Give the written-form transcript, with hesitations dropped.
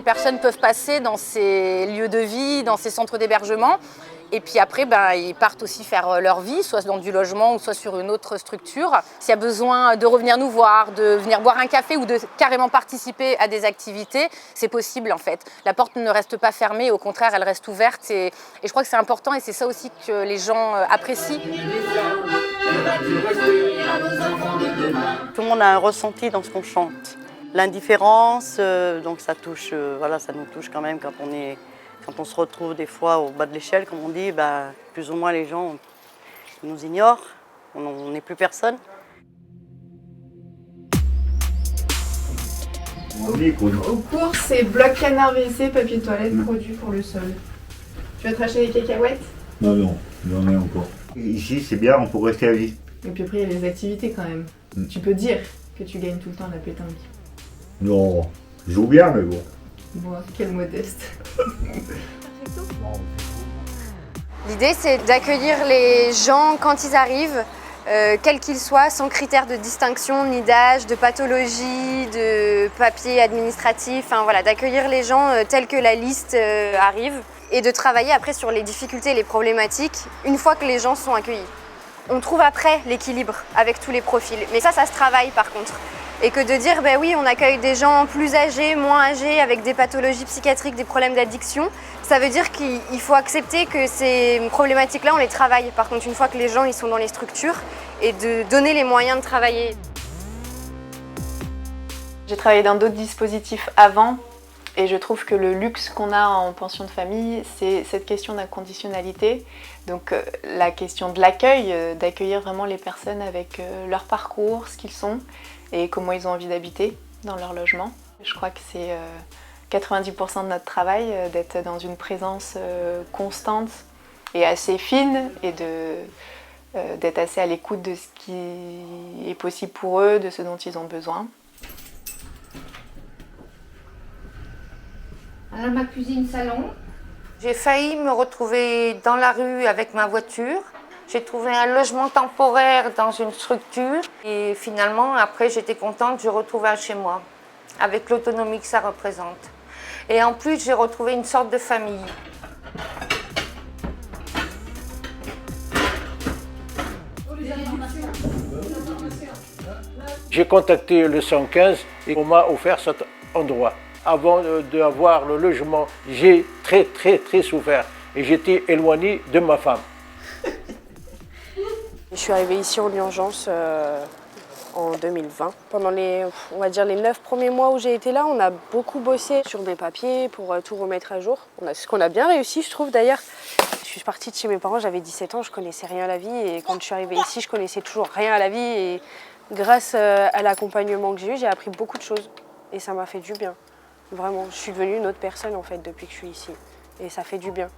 les personnes peuvent passer dans ces lieux de vie, dans ces centres d'hébergement. Et puis après, ils partent aussi faire leur vie, soit dans du logement ou soit sur une autre structure. S'il y a besoin de revenir nous voir, de venir boire un café ou de carrément participer à des activités, c'est possible en fait. La porte ne reste pas fermée, au contraire, elle reste ouverte. Et je crois que c'est important et c'est ça aussi que les gens apprécient. Tout le monde a un ressenti dans ce qu'on chante. L'indifférence, donc ça touche, voilà, ça nous touche quand même quand on se retrouve des fois au bas de l'échelle, comme on dit, plus ou moins les gens nous ignorent, on n'est plus personne. Au cours, c'est bloc canard WC, papier toilette, produit pour le sol. Tu vas te racheter des cacahuètes? Non, j'en ai encore. Ici, c'est bien, on peut rester à vie. Et puis après, il y a les activités quand même. Tu peux dire que tu gagnes tout le temps à la pétanque. Non, je joue bien, mais bon. Bon, quel modeste. L'idée, c'est d'accueillir les gens quand ils arrivent, quels qu'ils soient, sans critères de distinction, ni d'âge, de pathologie, de papier administratif, enfin voilà, d'accueillir les gens tels que la liste arrive et de travailler après sur les difficultés et les problématiques une fois que les gens sont accueillis. On trouve après l'équilibre avec tous les profils, mais ça se travaille par contre. Et que de dire, oui, on accueille des gens plus âgés, moins âgés, avec des pathologies psychiatriques, des problèmes d'addiction, ça veut dire qu'il faut accepter que ces problématiques-là, on les travaille. Par contre, une fois que les gens ils sont dans les structures, et de donner les moyens de travailler. J'ai travaillé dans d'autres dispositifs avant, et je trouve que le luxe qu'on a en pension de famille, c'est cette question d'inconditionnalité. Donc la question de l'accueil, d'accueillir vraiment les personnes avec leur parcours, ce qu'ils sont, et comment ils ont envie d'habiter dans leur logement. Je crois que c'est 90% de notre travail d'être dans une présence constante et assez fine et d'être assez à l'écoute de ce qui est possible pour eux, de ce dont ils ont besoin. Alors ma cuisine salon. J'ai failli me retrouver dans la rue avec ma voiture. J'ai trouvé un logement temporaire dans une structure et finalement, après, j'étais contente, je retrouvais un chez moi, avec l'autonomie que ça représente. Et en plus, j'ai retrouvé une sorte de famille. J'ai contacté le 115 et on m'a offert cet endroit. Avant d'avoir le logement, j'ai très souffert et j'étais éloigné de ma femme. Je suis arrivée ici en urgence en 2020. Pendant les 9 premiers mois où j'ai été là, on a beaucoup bossé sur mes papiers pour tout remettre à jour. Ce qu'on a bien réussi, je trouve d'ailleurs. Je suis partie de chez mes parents, j'avais 17 ans, je connaissais rien à la vie et quand je suis arrivée ici, je connaissais toujours rien à la vie et grâce à l'accompagnement que j'ai eu, j'ai appris beaucoup de choses et ça m'a fait du bien. Vraiment, je suis devenue une autre personne en fait depuis que je suis ici et ça fait du bien.